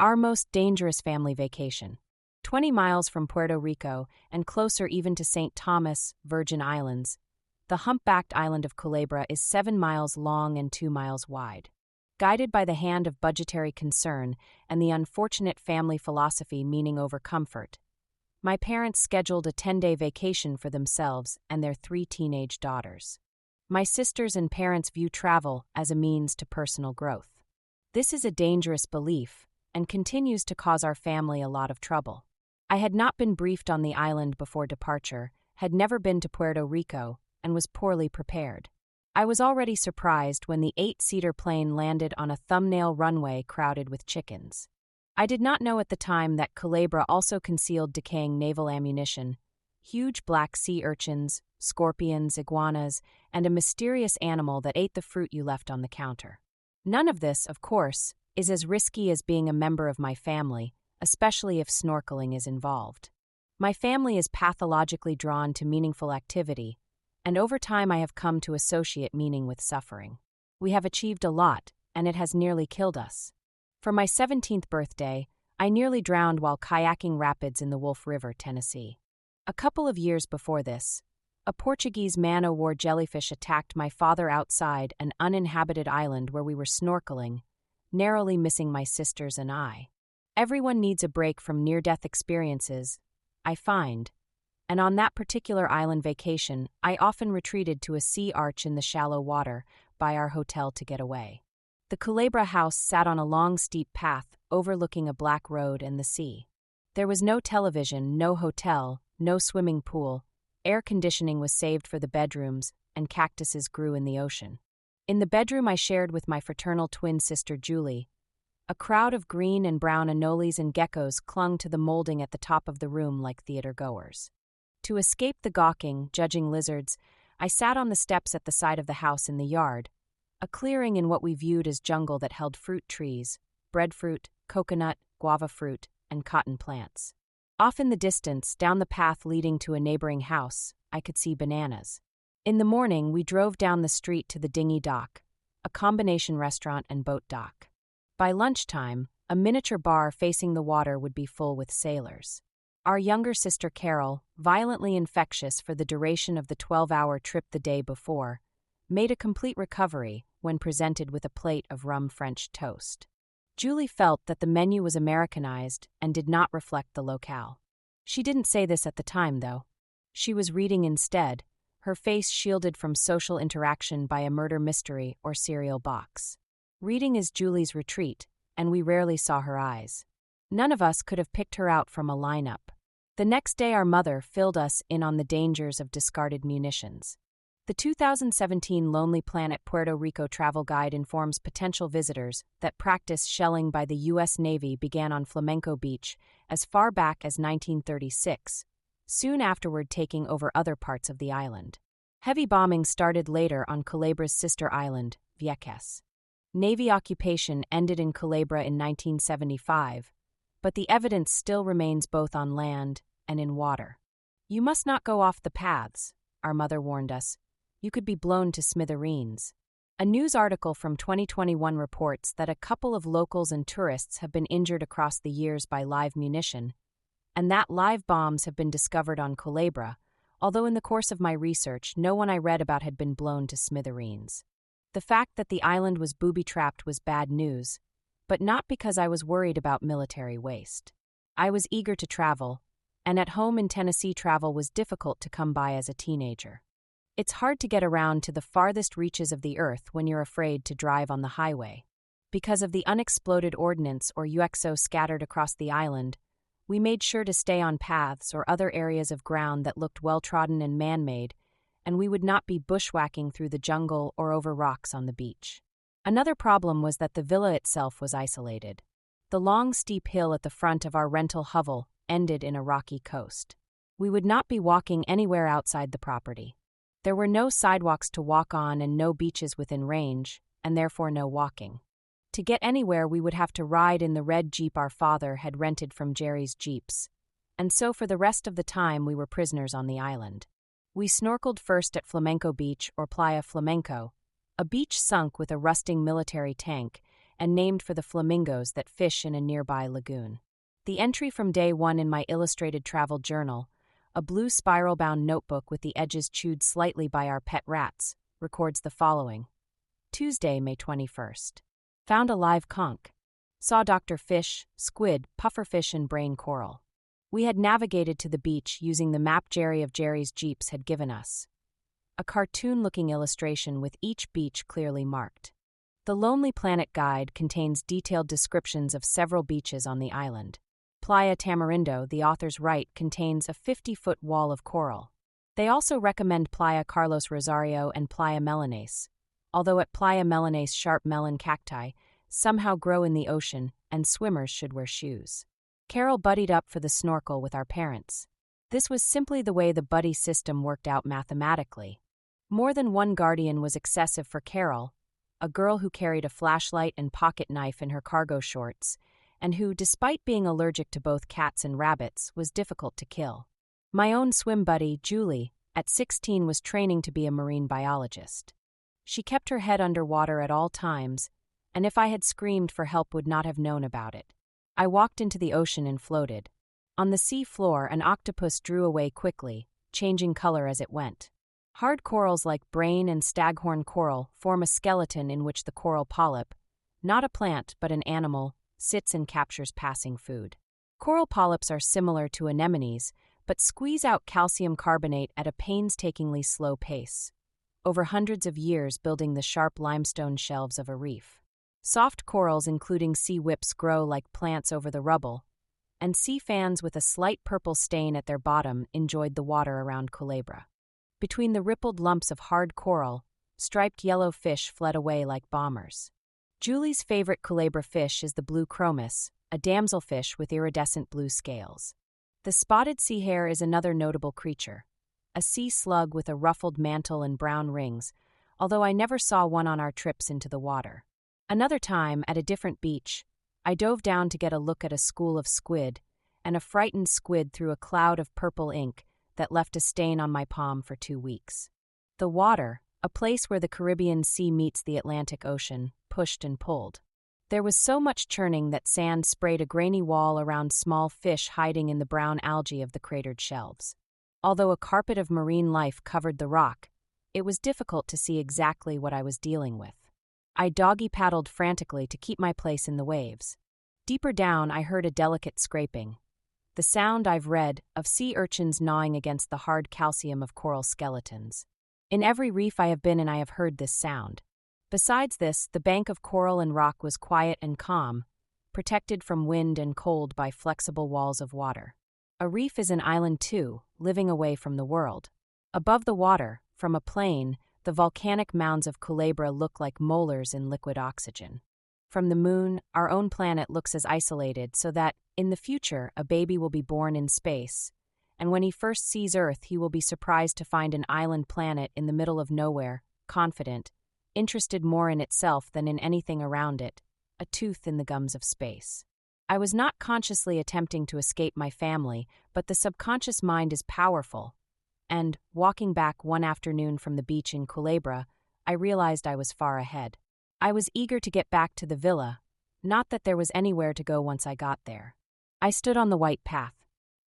Our most dangerous family vacation. 20 miles from Puerto Rico and closer even to St. Thomas, Virgin Islands, the humpbacked island of Culebra is 7 miles long and 2 miles wide. Guided by the hand of budgetary concern and the unfortunate family philosophy meaning over comfort, my parents scheduled a 10-day vacation for themselves and their 3 teenage daughters. My sisters and parents view travel as a means to personal growth. This is a dangerous belief and continues to cause our family a lot of trouble. I had not been briefed on the island before departure, had never been to Puerto Rico, and was poorly prepared. I was already surprised when the 8-seater plane landed on a thumbnail runway crowded with chickens. I did not know at the time that Culebra also concealed decaying naval ammunition, huge black sea urchins, scorpions, iguanas, and a mysterious animal that ate the fruit you left on the counter. None of this, of course, is as risky as being a member of my family, especially if snorkeling is involved. My family is pathologically drawn to meaningful activity, and over time I have come to associate meaning with suffering. We have achieved a lot, and it has nearly killed us. For my 17th birthday, I nearly drowned while kayaking rapids in the Wolf River, Tennessee. A couple of years before this, a Portuguese man-o-war jellyfish attacked my father outside an uninhabited island where we were snorkeling, narrowly missing my sisters and I. Everyone needs a break from near-death experiences, I find, and on that particular island vacation, I often retreated to a sea arch in the shallow water by our hotel to get away. The Culebra house sat on a long, steep path overlooking a black road and the sea. There was no television, no hotel, no swimming pool. Air conditioning was saved for the bedrooms, and cactuses grew in the ocean. In the bedroom I shared with my fraternal twin sister Julie, a crowd of green and brown anoles and geckos clung to the molding at the top of the room like theater-goers. To escape the gawking, judging lizards, I sat on the steps at the side of the house in the yard, a clearing in what we viewed as jungle that held fruit trees, breadfruit, coconut, guava fruit, and cotton plants. Off in the distance, down the path leading to a neighboring house, I could see bananas. In the morning, we drove down the street to the Dinghy Dock, a combination restaurant and boat dock. By lunchtime, a miniature bar facing the water would be full with sailors. Our younger sister Carol, violently infectious for the duration of the 12-hour trip the day before, made a complete recovery when presented with a plate of rum French toast. Julie felt that the menu was Americanized and did not reflect the locale. She didn't say this at the time, though. She was reading instead, her face shielded from social interaction by a murder mystery or cereal box. Reading is Julie's retreat, and we rarely saw her eyes. None of us could have picked her out from a lineup. The next day our mother filled us in on the dangers of discarded munitions. The 2017 Lonely Planet Puerto Rico travel guide informs potential visitors that practice shelling by the U.S. Navy began on Flamenco Beach as far back as 1936, soon afterward taking over other parts of the island. Heavy bombing started later on Culebra's sister island, Vieques. Navy occupation ended in Culebra in 1975, but the evidence still remains both on land and in water. You must not go off the paths, our mother warned us. You could be blown to smithereens. A news article from 2021 reports that a couple of locals and tourists have been injured across the years by live munition, and that live bombs have been discovered on Culebra, although in the course of my research, no one I read about had been blown to smithereens. The fact that the island was booby-trapped was bad news, but not because I was worried about military waste. I was eager to travel, and at home in Tennessee travel was difficult to come by as a teenager. It's hard to get around to the farthest reaches of the earth when you're afraid to drive on the highway. Because of the unexploded ordnance or UXO scattered across the island, we made sure to stay on paths or other areas of ground that looked well-trodden and man-made, and we would not be bushwhacking through the jungle or over rocks on the beach. Another problem was that the villa itself was isolated. The long, steep hill at the front of our rental hovel ended in a rocky coast. We would not be walking anywhere outside the property. There were no sidewalks to walk on and no beaches within range, and therefore no walking. To get anywhere, we would have to ride in the red Jeep our father had rented from Jerry's Jeeps, and so for the rest of the time we were prisoners on the island. We snorkeled first at Flamenco Beach or Playa Flamenco, a beach sunk with a rusting military tank, and named for the flamingos that fish in a nearby lagoon. The entry from day one in my illustrated travel journal, a blue spiral-bound notebook with the edges chewed slightly by our pet rats, records the following. Tuesday, May 21st. Found a live conch. Saw Dr. Fish, squid, pufferfish, and brain coral. We had navigated to the beach using the map Jerry of Jerry's Jeeps had given us. A cartoon-looking illustration with each beach clearly marked. The Lonely Planet Guide contains detailed descriptions of several beaches on the island. Playa Tamarindo, the author's write, contains a 50-foot wall of coral. They also recommend Playa Carlos Rosario and Playa Melanés, although at Playa Melanés sharp melon cacti somehow grow in the ocean and swimmers should wear shoes. Carol buddied up for the snorkel with our parents. This was simply the way the buddy system worked out mathematically. More than one guardian was excessive for Carol, a girl who carried a flashlight and pocket knife in her cargo shorts, and who, despite being allergic to both cats and rabbits, was difficult to kill. My own swim buddy, Julie, at 16 was training to be a marine biologist. She kept her head underwater at all times, and if I had screamed for help would not have known about it. I walked into the ocean and floated. On the sea floor, an octopus drew away quickly, changing color as it went. Hard corals like brain and staghorn coral form a skeleton in which the coral polyp, not a plant but an animal, sits and captures passing food. Coral polyps are similar to anemones, but squeeze out calcium carbonate at a painstakingly slow pace, over hundreds of years building the sharp limestone shelves of a reef. Soft corals including sea whips grow like plants over the rubble, and sea fans with a slight purple stain at their bottom enjoyed the water around Culebra. Between the rippled lumps of hard coral, striped yellow fish fled away like bombers. Julie's favorite Culebra fish is the blue chromis, a damselfish with iridescent blue scales. The spotted sea hare is another notable creature, a sea slug with a ruffled mantle and brown rings, although I never saw one on our trips into the water. Another time, at a different beach, I dove down to get a look at a school of squid, and a frightened squid threw a cloud of purple ink that left a stain on my palm for 2 weeks. The water, a place where the Caribbean Sea meets the Atlantic Ocean, pushed and pulled. There was so much churning that sand sprayed a grainy wall around small fish hiding in the brown algae of the cratered shelves. Although a carpet of marine life covered the rock, it was difficult to see exactly what I was dealing with. I doggy-paddled frantically to keep my place in the waves. Deeper down, I heard a delicate scraping, the sound I've read of sea urchins gnawing against the hard calcium of coral skeletons. In every reef I have been in, I have heard this sound. Besides this, the bank of coral and rock was quiet and calm, protected from wind and cold by flexible walls of water. A reef is an island too, living away from the world. Above the water, from a plane, the volcanic mounds of Culebra look like molars in liquid oxygen. From the moon, our own planet looks as isolated so that, in the future, a baby will be born in space, and when he first sees Earth, he will be surprised to find an island planet in the middle of nowhere, confident, interested more in itself than in anything around it, a tooth in the gums of space. I was not consciously attempting to escape my family, but the subconscious mind is powerful, and, walking back one afternoon from the beach in Culebra, I realized I was far ahead. I was eager to get back to the villa, not that there was anywhere to go once I got there. I stood on the white path.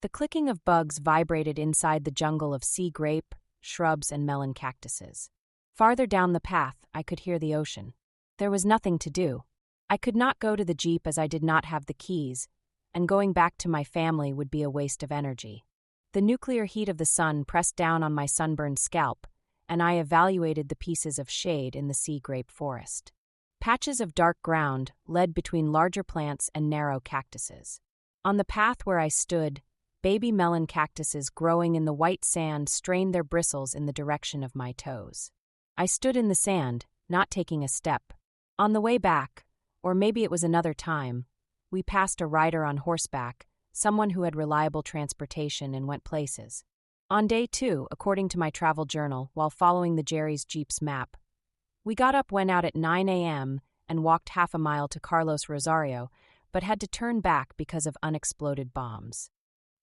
The clicking of bugs vibrated inside the jungle of sea grape, shrubs, and melon cactuses. Farther down the path, I could hear the ocean. There was nothing to do. I could not go to the Jeep as I did not have the keys, and going back to my family would be a waste of energy. The nuclear heat of the sun pressed down on my sunburned scalp, and I evaluated the pieces of shade in the sea grape forest. Patches of dark ground led between larger plants and narrow cactuses. On the path where I stood, baby melon cactuses growing in the white sand strained their bristles in the direction of my toes. I stood in the sand, not taking a step. On the way back, or maybe it was another time, we passed a rider on horseback, someone who had reliable transportation and went places. On day 2, according to my travel journal, while following the Jerry's Jeep's map, we got up, went out at 9 a.m., and walked half a mile to Carlos Rosario, but had to turn back because of unexploded bombs.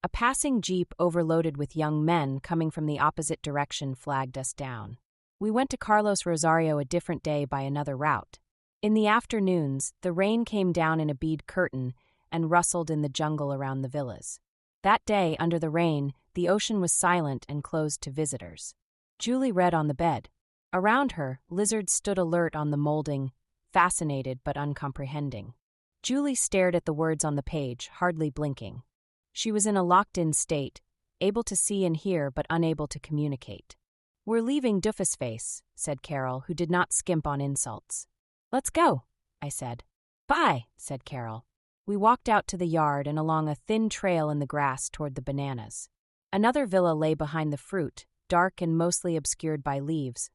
A passing Jeep overloaded with young men coming from the opposite direction flagged us down. We went to Carlos Rosario a different day by another route. In the afternoons, the rain came down in a bead curtain and rustled in the jungle around the villas. That day, under the rain, the ocean was silent and closed to visitors. Julie read on the bed. Around her, lizards stood alert on the molding, fascinated but uncomprehending. Julie stared at the words on the page, hardly blinking. She was in a locked-in state, able to see and hear but unable to communicate. "We're leaving Doofusface," said Carol, who did not skimp on insults. "Let's go," I said. "Bye," said Carol. We walked out to the yard and along a thin trail in the grass toward the bananas. Another villa lay behind the fruit, dark and mostly obscured by leaves,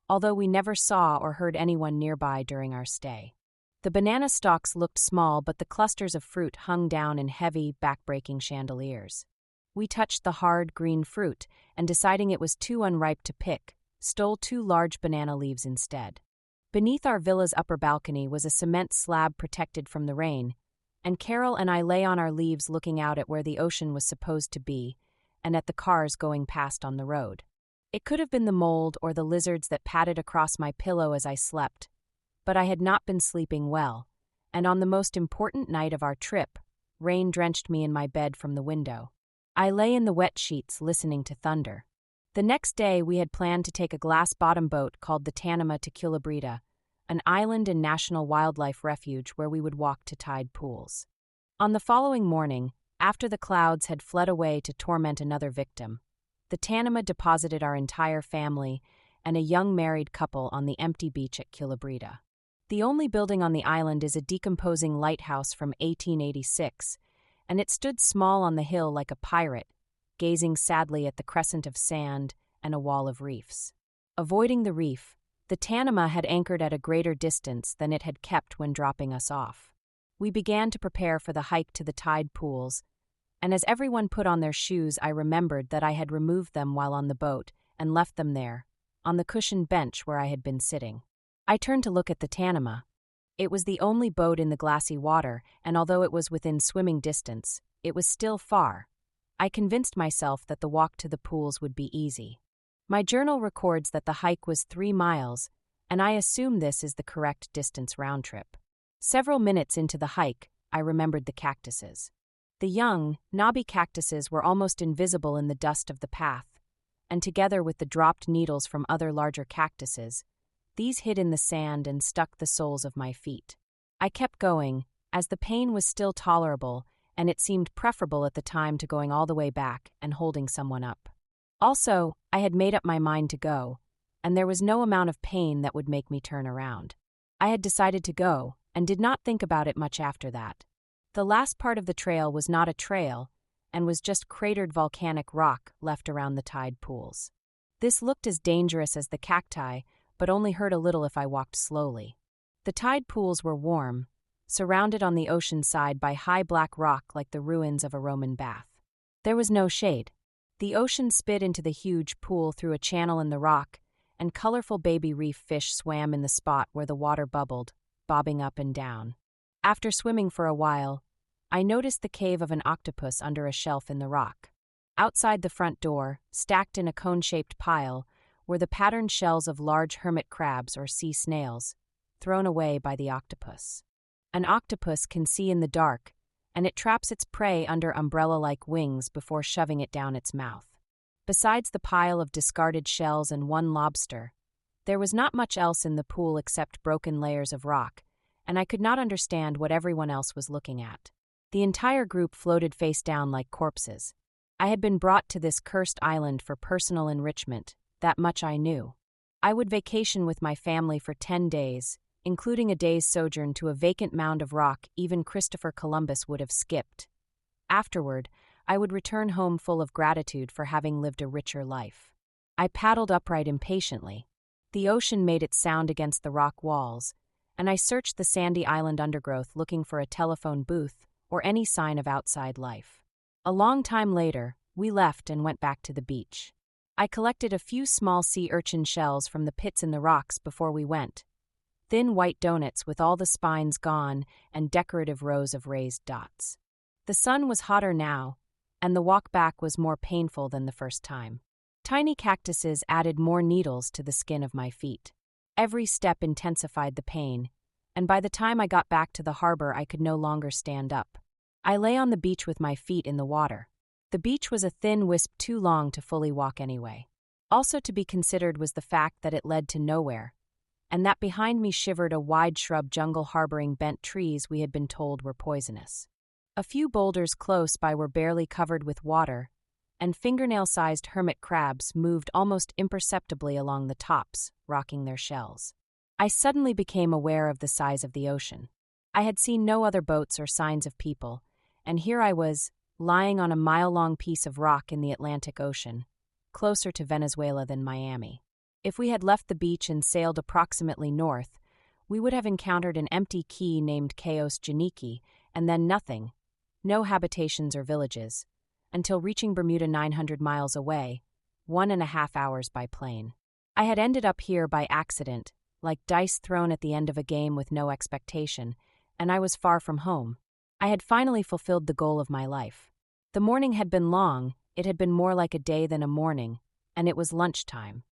although we never saw or heard anyone nearby during our stay. The banana stalks looked small, but the clusters of fruit hung down in heavy, back-breaking chandeliers. We touched the hard, green fruit, and deciding it was too unripe to pick, stole 2 large banana leaves instead. Beneath our villa's upper balcony was a cement slab protected from the rain, and Carol and I lay on our leaves looking out at where the ocean was supposed to be, and at the cars going past on the road. It could have been the mold or the lizards that padded across my pillow as I slept, but I had not been sleeping well, and on the most important night of our trip, rain drenched me in my bed from the window. I lay in the wet sheets listening to thunder. The next day we had planned to take a glass-bottom boat called the Tanama to Culebra, an island and national wildlife refuge where we would walk to tide pools. On the following morning, after the clouds had fled away to torment another victim, the Tanama deposited our entire family and a young married couple on the empty beach at Culebra. The only building on the island is a decomposing lighthouse from 1886, and it stood small on the hill like a pirate, gazing sadly at the crescent of sand and a wall of reefs. Avoiding the reef, the Tanama had anchored at a greater distance than it had kept when dropping us off. We began to prepare for the hike to the tide pools, and as everyone put on their shoes, I remembered that I had removed them while on the boat and left them there, on the cushioned bench where I had been sitting. I turned to look at the Tanama. It was the only boat in the glassy water, and although it was within swimming distance, it was still far. I convinced myself that the walk to the pools would be easy. My journal records that the hike was 3 miles, and I assume this is the correct distance round trip. Several minutes into the hike, I remembered the cactuses. The young, knobby cactuses were almost invisible in the dust of the path, and together with the dropped needles from other larger cactuses, these hid in the sand and stuck the soles of my feet. I kept going, as the pain was still tolerable, and it seemed preferable at the time to going all the way back and holding someone up. Also, I had made up my mind to go, and there was no amount of pain that would make me turn around. I had decided to go, and did not think about it much after that. The last part of the trail was not a trail, and was just cratered volcanic rock left around the tide pools. This looked as dangerous as the cacti, but only hurt a little if I walked slowly. The tide pools were warm, surrounded on the ocean side by high black rock like the ruins of a Roman bath. There was no shade. The ocean spit into the huge pool through a channel in the rock, and colorful baby reef fish swam in the spot where the water bubbled, bobbing up and down. After swimming for a while, I noticed the cave of an octopus under a shelf in the rock. Outside the front door, stacked in a cone-shaped pile, were the patterned shells of large hermit crabs or sea snails, thrown away by the octopus. An octopus can see in the dark, and it traps its prey under umbrella-like wings before shoving it down its mouth. Besides the pile of discarded shells and one lobster, there was not much else in the pool except broken layers of rock, and I could not understand what everyone else was looking at. The entire group floated face down like corpses. I had been brought to this cursed island for personal enrichment, that much I knew. I would vacation with my family for 10 days, including a day's sojourn to a vacant mound of rock even Christopher Columbus would have skipped. Afterward, I would return home full of gratitude for having lived a richer life. I paddled upright impatiently. The ocean made its sound against the rock walls, and I searched the sandy island undergrowth looking for a telephone booth or any sign of outside life. A long time later, we left and went back to the beach. I collected a few small sea urchin shells from the pits in the rocks before we went. Thin white donuts with all the spines gone and decorative rows of raised dots. The sun was hotter now, and the walk back was more painful than the first time. Tiny cactuses added more needles to the skin of my feet. Every step intensified the pain, and by the time I got back to the harbor, I could no longer stand up. I lay on the beach with my feet in the water. The beach was a thin wisp too long to fully walk anyway. Also to be considered was the fact that it led to nowhere, and that behind me shivered a wide shrub jungle harboring bent trees we had been told were poisonous. A few boulders close by were barely covered with water, and fingernail-sized hermit crabs moved almost imperceptibly along the tops, rocking their shells. I suddenly became aware of the size of the ocean. I had seen no other boats or signs of people, and here I was, lying on a mile-long piece of rock in the Atlantic Ocean, closer to Venezuela than Miami. If we had left the beach and sailed approximately north, we would have encountered an empty key named Cayos Janiki, and then nothing, no habitations or villages, until reaching Bermuda 900 miles away, 1.5 hours by plane. I had ended up here by accident, like dice thrown at the end of a game with no expectation, and I was far from home. I had finally fulfilled the goal of my life. The morning had been long, it had been more like a day than a morning, and it was lunchtime.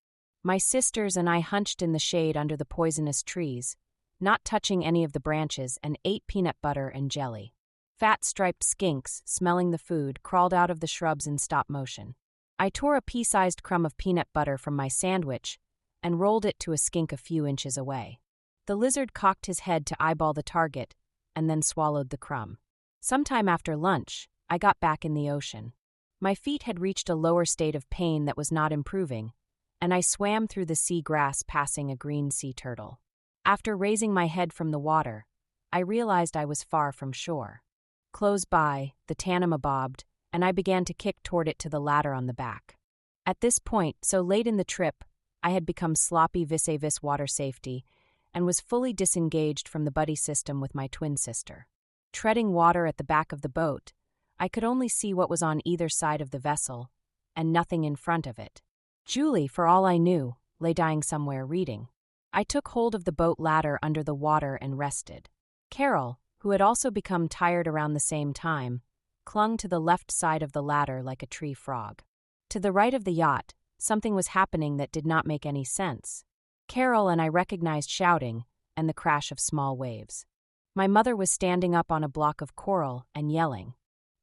My sisters and I hunched in the shade under the poisonous trees, not touching any of the branches, and ate peanut butter and jelly. Fat striped skinks, smelling the food, crawled out of the shrubs in stop motion. I tore a pea-sized crumb of peanut butter from my sandwich and rolled it to a skink a few inches away. The lizard cocked his head to eyeball the target and then swallowed the crumb. Sometime after lunch, I got back in the ocean. My feet had reached a lower state of pain that was not improving, and I swam through the sea grass passing a green sea turtle. After raising my head from the water, I realized I was far from shore. Close by, the Tanama bobbed, and I began to kick toward it to the ladder on the back. At this point, so late in the trip, I had become sloppy vis-a-vis water safety and was fully disengaged from the buddy system with my twin sister. Treading water at the back of the boat, I could only see what was on either side of the vessel, and nothing in front of it. Julie, for all I knew, lay dying somewhere reading. I took hold of the boat ladder under the water and rested. Carol, who had also become tired around the same time, clung to the left side of the ladder like a tree frog. To the right of the yacht, something was happening that did not make any sense. Carol and I recognized shouting and the crash of small waves. My mother was standing up on a block of coral and yelling.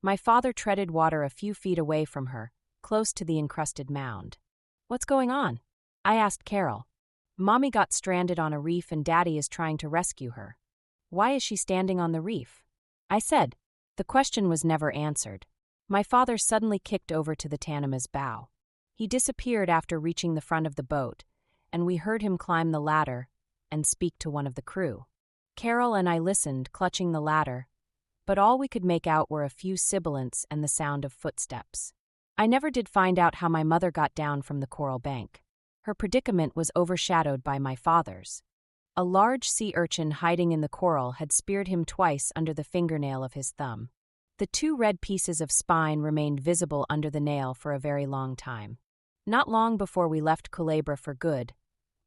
My father treaded water a few feet away from her, close to the encrusted mound. "What's going on?" I asked Carol. "Mommy got stranded on a reef and Daddy is trying to rescue her." "Why is she standing on the reef?" I said. The question was never answered. My father suddenly kicked over to the Tanama's bow. He disappeared after reaching the front of the boat, and we heard him climb the ladder and speak to one of the crew. Carol and I listened, clutching the ladder, but all we could make out were a few sibilants and the sound of footsteps. I never did find out how my mother got down from the coral bank. Her predicament was overshadowed by my father's. A large sea urchin hiding in the coral had speared him twice under the fingernail of his thumb. The 2 red pieces of spine remained visible under the nail for a very long time. Not long before we left Culebra for good,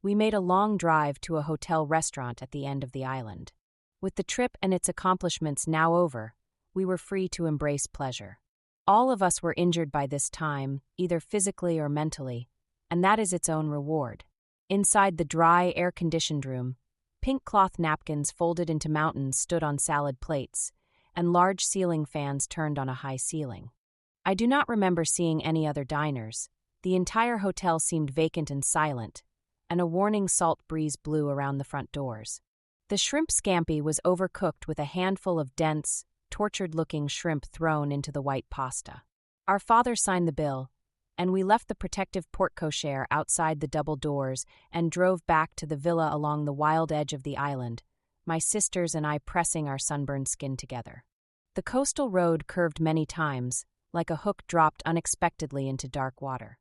we made a long drive to a hotel restaurant at the end of the island. With the trip and its accomplishments now over, we were free to embrace pleasure. All of us were injured by this time, either physically or mentally, and that is its own reward. Inside the dry, air-conditioned room, pink cloth napkins folded into mountains stood on salad plates, and large ceiling fans turned on a high ceiling. I do not remember seeing any other diners. The entire hotel seemed vacant and silent, and a warning salt breeze blew around the front doors. The shrimp scampi was overcooked with a handful of dense, tortured-looking shrimp thrown into the white pasta. Our father signed the bill, and we left the protective porte-cochere outside the double doors and drove back to the villa along the wild edge of the island, my sisters and I pressing our sunburned skin together. The coastal road curved many times, like a hook dropped unexpectedly into dark water.